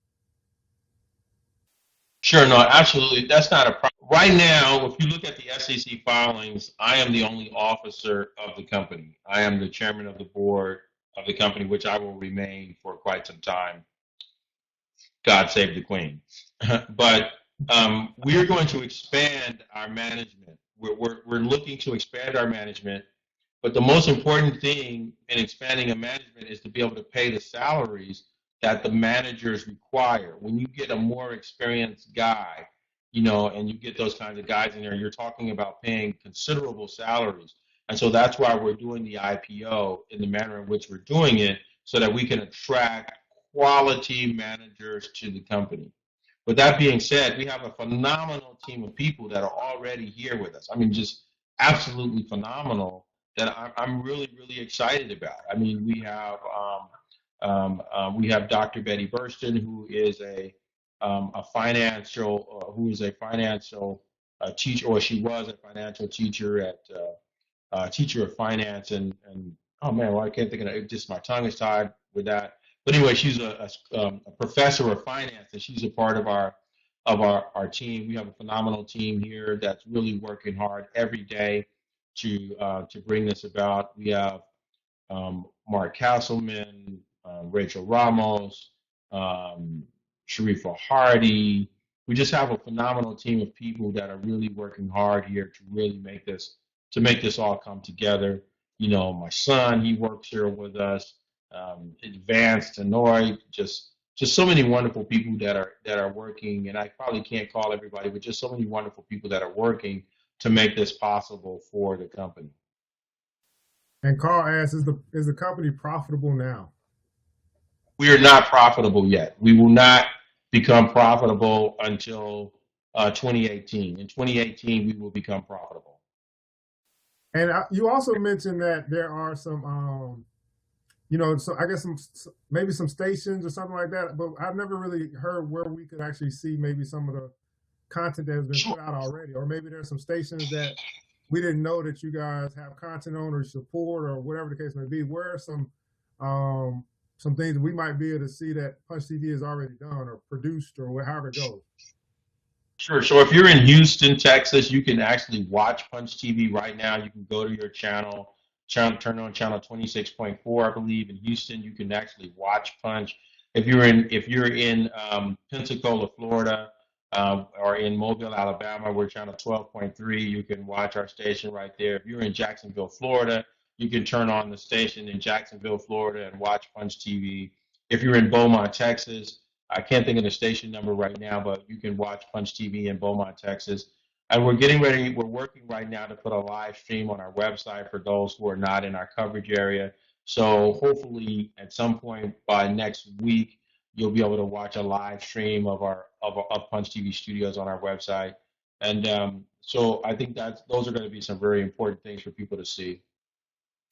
Sure, no, absolutely. That's not a problem. Right now, if you look at the SEC filings, I am the only officer of the company. I am the chairman of the board of the company, which I will remain for quite some time. God save the Queen. But we're going to expand our management. We're looking to expand our management. But the most important thing in expanding a management is to be able to pay the salaries that the managers require. When you get a more experienced guy, and you get those kinds of guys in there, you're talking about paying considerable salaries. And so that's why we're doing the IPO in the manner in which we're doing it, so that we can attract quality managers to the company. With that being said, we have a phenomenal team of people that are already here with us. I mean, just absolutely phenomenal, that I'm really, really excited about. I mean, we have Dr. Betty Burston, who is a financial teacher, or she was a financial teacher at teacher of finance, and oh man, well, I can't think of it. Just my tongue is tied with that. But anyway, she's a professor of finance, and she's a part of our team. We have a phenomenal team here that's really working hard every day to bring this about. We have Mark Castleman, Rachel Ramos, Sharifa Hardy. We just have a phenomenal team of people that are really working hard here to really make this all come together. My son, he works here with us. Advanced Tenoy, just so many wonderful people that are working, and I probably can't call everybody, but just so many wonderful people that are working to make this possible for the company. And Carl asks, is the company profitable now? We are not profitable yet. We will not become profitable until 2018. In 2018, we will become profitable. And you also mentioned that there are some, so I guess maybe some stations or something like that, but I've never really heard where we could actually see maybe some of the content that has been put out already, or maybe there's some stations that we didn't know that you guys have content on or support, or whatever the case may be. Where are some things that we might be able to see that Punch TV has already done or produced, or however it goes? Sure. So if you're in Houston, Texas, you can actually watch Punch TV right now. You can go to your channel, turn on channel 26.4, I believe. In Houston, you can actually watch Punch. If you're in Pensacola, Florida, or in Mobile, Alabama, we're channel 12.3. You can watch our station right there. If you're in Jacksonville, Florida, you can turn on the station in Jacksonville, Florida, and watch Punch TV. If you're in Beaumont, Texas, I can't think of the station number right now, but you can watch Punch TV in Beaumont, Texas. And we're working right now to put a live stream on our website for those who are not in our coverage area. So hopefully at some point by next week, you'll be able to watch a live stream of Punch TV Studios on our website. And so I think those are going to be some very important things for people to see.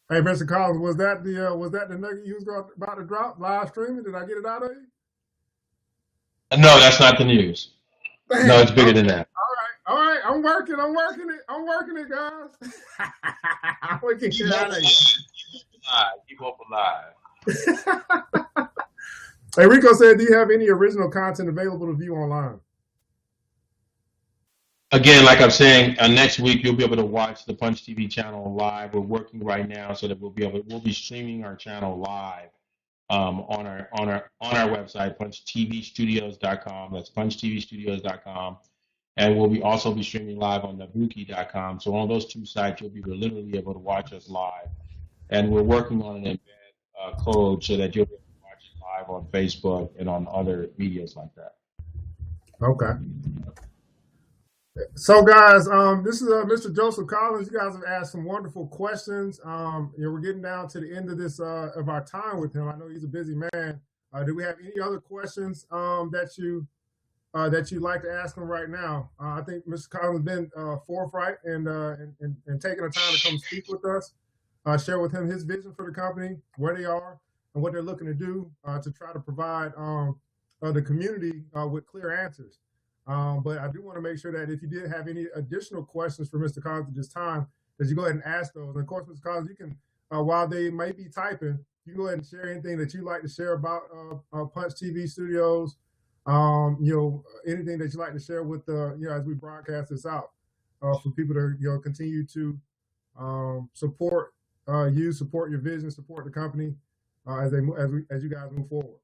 Hey, Mr. Collins, was that the nugget you was about to drop live streaming? Did I get it out of you? No, that's not the news. No, Dang. it's bigger than that. All right. I'm working. I'm working it, guys. We can Keep get hope out of alive. Keep hope alive. here. Hey, Rico said, do you have any original content available to view online? Again, like I'm saying, next week you'll be able to watch the Punch TV channel live. We're working right now so that we'll be streaming our channel live on our website, punchtvstudios.com. That's punchtvstudios.com. And we'll also be streaming live on nabuki.com. So on those two sites, you'll be literally able to watch us live. And we're working on an embed code so that you'll be able to watch it live on Facebook and on other medias like that. Okay. So, guys, this is Mr. Joseph Collins. You guys have asked some wonderful questions. We're getting down to the end of this of our time with him. I know he's a busy man. Do we have any other questions that you'd like to ask him right now? I think Mr. Collins has been forthright and taking the time to come speak with us, share with him his vision for the company, where they are, and what they're looking to do to try to provide the community with clear answers. But I do want to make sure that if you did have any additional questions for Mr. Collins at this time, that you go ahead and ask those. And of course, Mr. Collins, you can, while they may be typing, you can go ahead and share anything that you'd like to share about Punch TV Studios. Anything that you'd like to share with as we broadcast this out for people to continue to support you, support your vision, support the company as you guys move forward.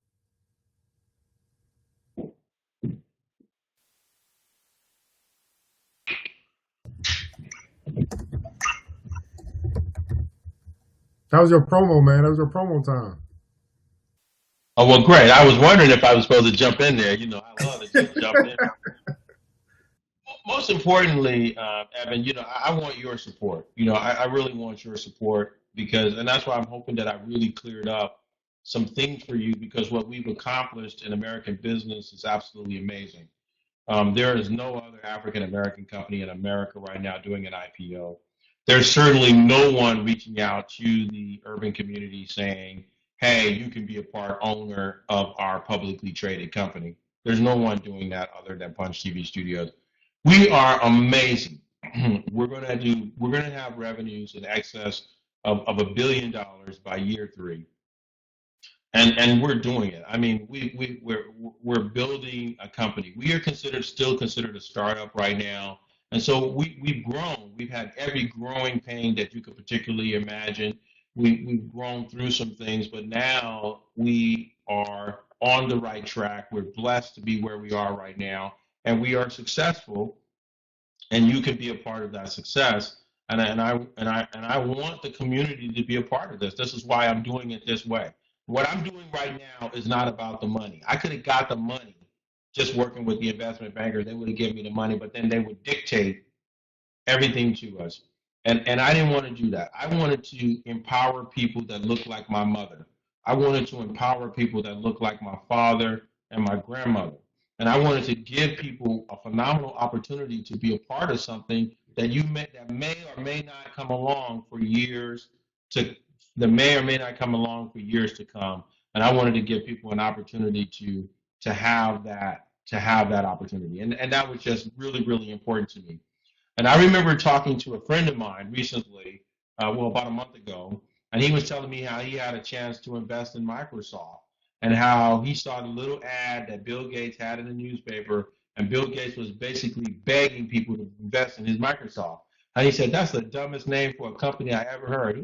That was your promo, man. That was your promo time. Oh, well, great. I was wondering if I was supposed to jump in there. I love to just jump in. Most importantly, Evan, I want your support. I really want your support and that's why I'm hoping that I really cleared up some things for you, because what we've accomplished in American business is absolutely amazing. There is no other African American company in America right now doing an IPO. There's certainly no one reaching out to the urban community saying, hey, you can be a part owner of our publicly traded company. There's no one doing that other than Punch TV Studios. We are amazing. We're going to have revenues in excess of $1 billion by year 3. And we're doing it. I mean, we're building a company. We are still considered a startup right now. And so we've grown. We've had every growing pain that you could particularly imagine. We've grown through some things, but now we are on the right track. We're blessed to be where we are right now, and we are successful. And you can be a part of that success. And I want the community to be a part of this. This is why I'm doing it this way. What I'm doing right now is not about the money. I could have got the money just working with the investment bankers. They would have given me the money, but then they would dictate everything to us. And I didn't want to do that. I wanted to empower people that look like my mother. I wanted to empower people that look like my father and my grandmother. And I wanted to give people a phenomenal opportunity to be a part of something that may or may not come along for years to come. And I wanted to give people an opportunity to have that opportunity. And that was just really, really important to me. And I remember talking to a friend of mine recently, about a month ago, and he was telling me how he had a chance to invest in Microsoft and how he saw the little ad that Bill Gates had in the newspaper, and Bill Gates was basically begging people to invest in his Microsoft. And he said, that's the dumbest name for a company I ever heard.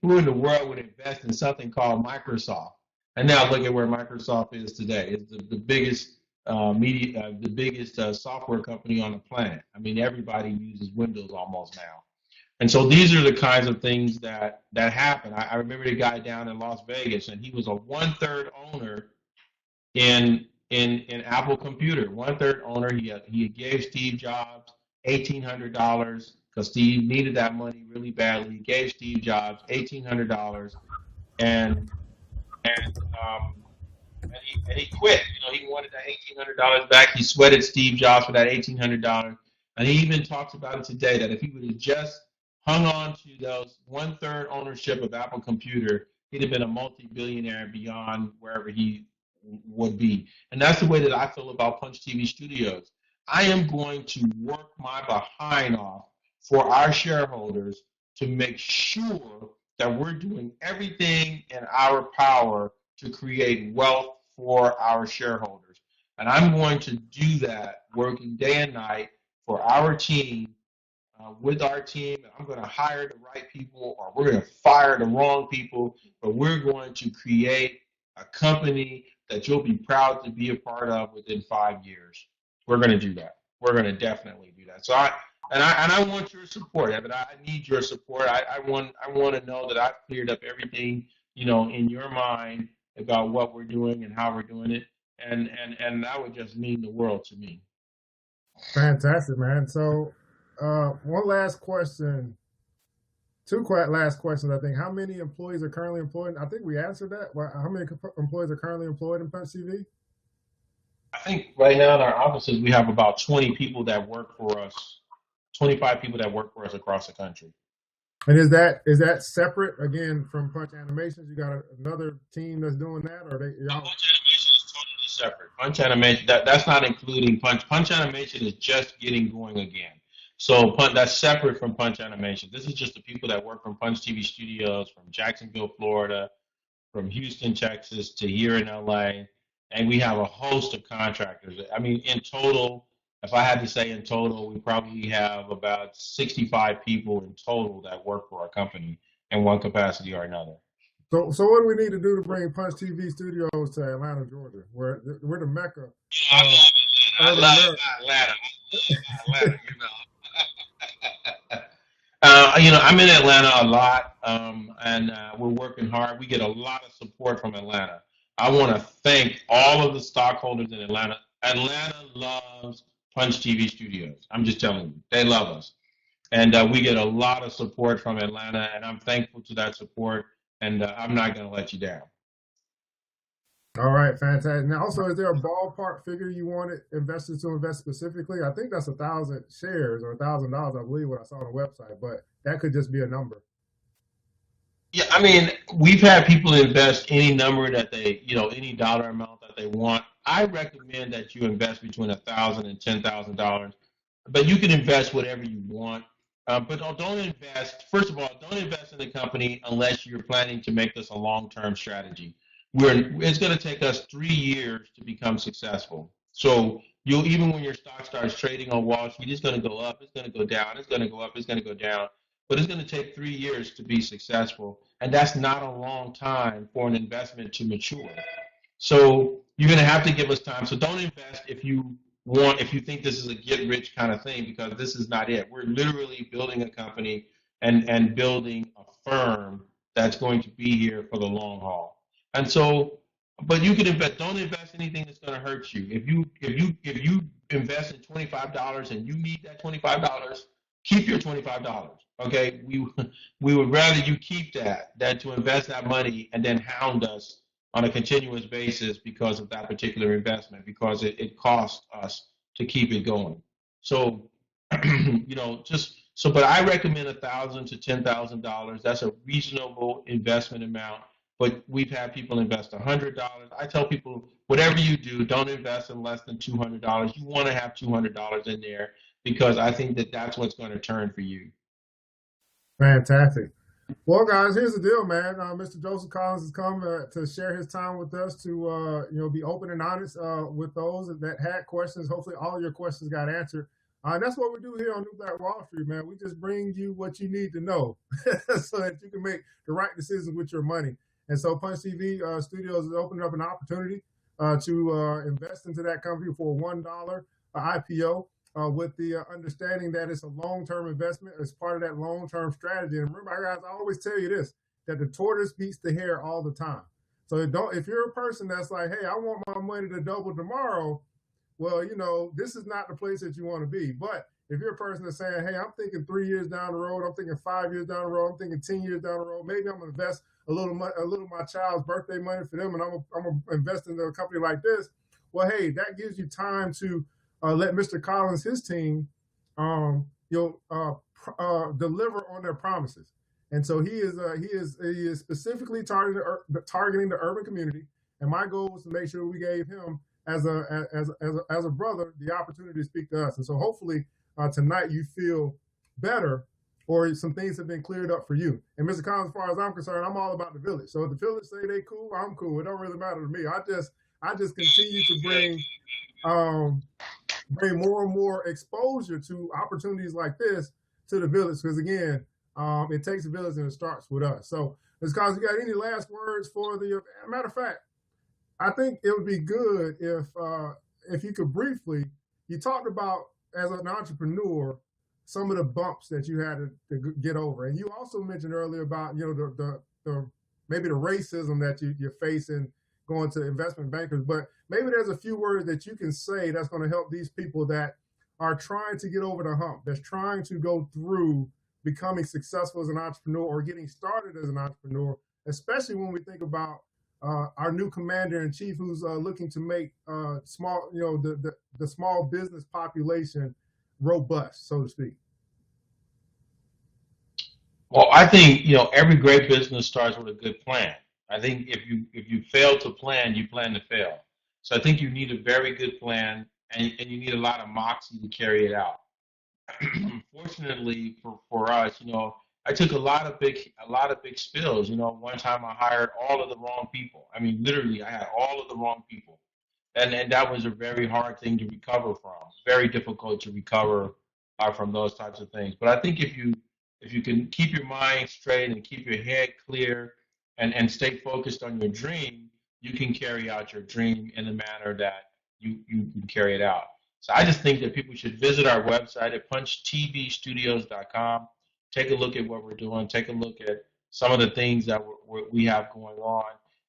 Who in the world would invest in something called Microsoft? And now look at where Microsoft is today. It's the biggest the biggest software company on the planet. I mean, everybody uses Windows almost now. And so these are the kinds of things that happen. I remember the guy down in Las Vegas, and he was a 1/3 owner in Apple Computer. 1/3 owner. He gave Steve Jobs $1,800 because Steve needed that money really badly. He gave Steve Jobs $1,800, and he quit. He wanted that $1,800 back. He sweated Steve Jobs for that $1,800, and he even talks about it today that if he would have just hung on to those 1/3 ownership of Apple Computer, he'd have been a multi-billionaire beyond wherever he would be. And that's the way that I feel about Punch TV Studios. I am going to work my behind off for our shareholders to make sure that we're doing everything in our power to create wealth for our shareholders. And I'm going to do that working day and night for our team, with our team. And I'm going to hire the right people, or we're going to fire the wrong people, but we're going to create a company that you'll be proud to be a part of within 5 years. We're going to do that. We're going to definitely do that. So I want your support, Evan. I need your support. I want to know that I've cleared up everything, in your mind about what we're doing and how we're doing it. And that would just mean the world to me. Fantastic, man. So one last question. Two last questions, I think. How many employees are currently employed? I think we answered that. How many employees are currently employed in Punch TV? I think right now in our offices, we have about 20 people that work for us, 25 people that work for us across the country. And is that separate, again, from Punch Animations? You got another team that's doing that? Or y'all? Punch Animation is totally separate. Punch Animation, that's not including Punch. Punch Animation is just getting going again. So that's separate from Punch Animation. This is just the people that work from Punch TV Studios, from Jacksonville, Florida, from Houston, Texas, to here in LA. And we have a host of contractors. I mean, in total, if I had to say in total, we probably have about 65 people in total that work for our company in one capacity or another. So what do we need to do to bring Punch TV Studios to Atlanta, Georgia? We're the Mecca. I love Atlanta. I'm in Atlanta a lot, and we're working hard. We get a lot of support from Atlanta. I want to thank all of the stockholders in Atlanta. Atlanta loves Punch TV Studios. I'm just telling you, they love us. And we get a lot of support from Atlanta, and I'm thankful to that support, and I'm not going to let you down. All right, fantastic. Now, also, is there a ballpark figure you wanted investors to invest specifically? I think that's 1,000 shares or $1,000, I believe, what I saw on the website, but that could just be a number. Yeah, I mean, we've had people invest any number that they, any dollar amount that they want. I recommend that you invest between $1,000 and $10,000, but you can invest whatever you want. But don't invest. First of all, don't invest in the company unless you're planning to make this a long-term strategy. It's going to take us 3 years to become successful. So even when your stock starts trading on Wall Street, it's going to go up, it's going to go down, it's going to go up, it's going to go down. But it's going to take 3 years to be successful, and that's not a long time for an investment to mature. So you're going to have to give us time. So don't invest if you think this is a get-rich kind of thing, because this is not it. We're literally building a company and building a firm that's going to be here for the long haul. And so, but you can invest. Don't invest anything that's going to hurt you. If you invest in $25 and you need that $25, keep your $25. Okay, we would rather you keep that than to invest that money and then hound us on a continuous basis because of that particular investment, because it costs us to keep it going. So, but I recommend $1,000 to $10,000. That's a reasonable investment amount. But we've had people invest $100. I tell people, whatever you do, don't invest in less than $200. You want to have $200 in there, because I think that's what's going to turn for you. Fantastic. Well, guys, here's the deal, man. Mr. Joseph Collins has come to share his time with us to, be open and honest with those that had questions. Hopefully, all your questions got answered. And that's what we do here on New Black Wall Street, man. We just bring you what you need to know so that you can make the right decisions with your money. And so Punch TV Studios is opening up an opportunity to invest into that company for $1 IPO. With the understanding that it's a long-term investment as part of that long-term strategy. And remember, guys, I always tell you this, that the tortoise beats the hare all the time. So if you're a person that's like, hey, I want my money to double tomorrow, well, this is not the place that you want to be. But if you're a person that's saying, hey, I'm thinking 3 years down the road, I'm thinking 5 years down the road, I'm thinking 10 years down the road, maybe I'm going to invest a little of my child's birthday money for them, and I'm going to invest in a company like this. Well, hey, that gives you time to let Mr. Collins, his team, deliver on their promises. And so he is specifically targeting the urban community. And my goal was to make sure we gave him as a brother the opportunity to speak to us. And so hopefully tonight you feel better, or some things have been cleared up for you. And Mr. Collins, as far as I'm concerned, I'm all about the village. So if the village say they cool, I'm cool. It don't really matter to me. I just continue to bring more and more exposure to opportunities like this to the village, because again, it takes a village and it starts with us. So, Ms. Collins, you got any last words for the? Matter of fact, I think it would be good if you could briefly. You talked about as an entrepreneur some of the bumps that you had to get over, and you also mentioned earlier about the maybe the racism that you're facing going to investment bankers. But maybe there's a few words that you can say that's going to help these people that are trying to get over the hump, that's trying to go through becoming successful as an entrepreneur or getting started as an entrepreneur, especially when we think about our new commander-in-chief who's looking to make the small business population robust, so to speak. Well, I think every great business starts with a good plan. I think if you fail to plan, you plan to fail. So I think you need a very good plan, and you need a lot of moxie to carry it out. Fortunately for us, I took a lot of big spills. One time I hired all of the wrong people. I mean, literally, I had all of the wrong people, and that was a very hard thing to recover from. Very difficult to recover from those types of things. But I think if you can keep your mind straight and keep your head clear and stay focused on your dream, you can carry out your dream in the manner that you can carry it out. So I just think that people should visit our website at punchtvstudios.com. Take a look at what we're doing. Take a look at some of the things that we have going on.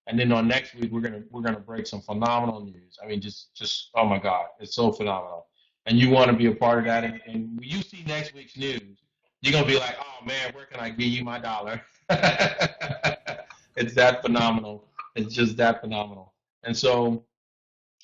And then on next week, we're gonna break some phenomenal news. I mean, just oh my God, it's so phenomenal. And you want to be a part of that. And when you see next week's news, you're gonna be like, oh man, where can I give you my dollar? It's that phenomenal. It's just that phenomenal. And so,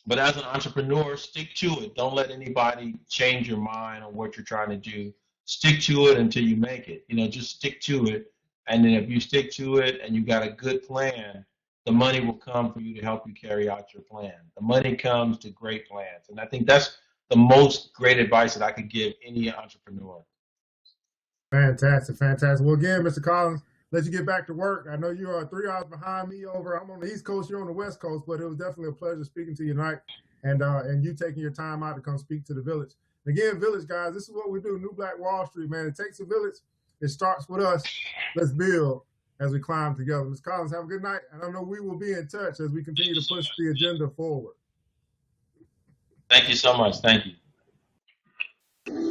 but as an entrepreneur, stick to it. Don't let anybody change your mind on what you're trying to do. Stick to it until you make it. Just stick to it. And then if you stick to it and you got a good plan, the money will come for you to help you carry out your plan. The money comes to great plans. And I think that's the most great advice that I could give any entrepreneur. Fantastic. Well, again, Mr. Collins, let you get back to work. I know you are 3 hours behind me I'm on the East Coast, you're on the West Coast, but it was definitely a pleasure speaking to you tonight and you taking your time out to come speak to the village. Again, village guys, this is what we do. New Black Wall Street, man. It takes a village. It starts with us. Let's build as we climb together. Mr. Collins, have a good night. And I know we will be in touch as we continue to push the agenda forward. Thank you so much. Thank you.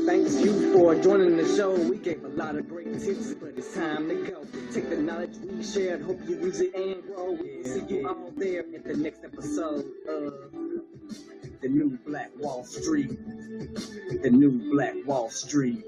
Thanks you for joining the show. We gave a lot of great tips, but it's time to go. Take the knowledge we shared, hope you use it and grow. We'll see you all there at the next episode of The New Black Wall Street. The New Black Wall Street.